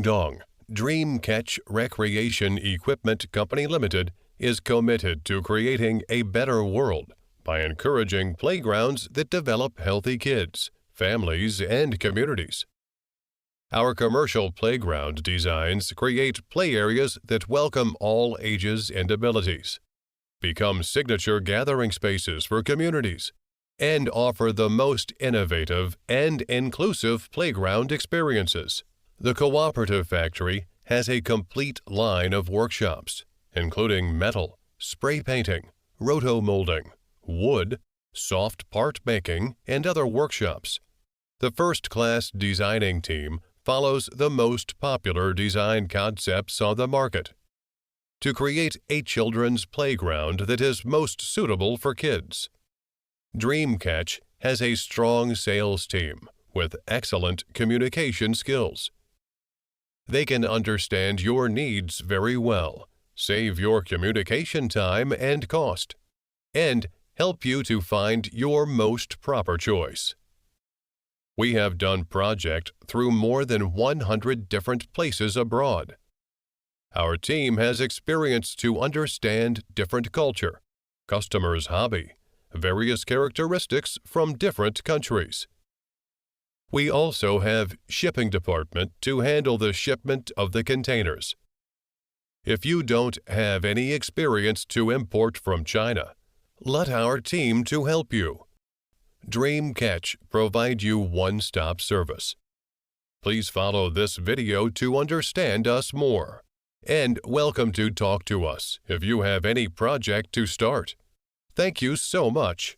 Guangdong, Dreamcatch Recreation Equipment Company Limited is committed to creating a better world by encouraging playgrounds that develop healthy kids, families, and communities. Our commercial playground designs create play areas that welcome all ages and abilities, become signature gathering spaces for communities, and offer the most innovative and inclusive playground experiences. The Cooperative Factory has a complete line of workshops, including metal, spray painting, roto-molding, wood, soft part making, and other workshops. The first-class designing team follows the most popular design concepts on the market to create a children's playground that is most suitable for kids. Dreamcatch has a strong sales team with excellent communication skills. They can understand your needs very well, save your communication time and cost, and help you to find your most proper choice. We have done projects through more than 100 different places abroad. Our team has experience to understand different culture, customers' hobby, various characteristics from different countries. We also have shipping department to handle the shipment of the containers. If you don't have any experience to import from China, let our team to help you. Dreamcatch provide you one-stop service. Please follow this video to understand us more. And welcome to talk to us if you have any project to start. Thank you so much.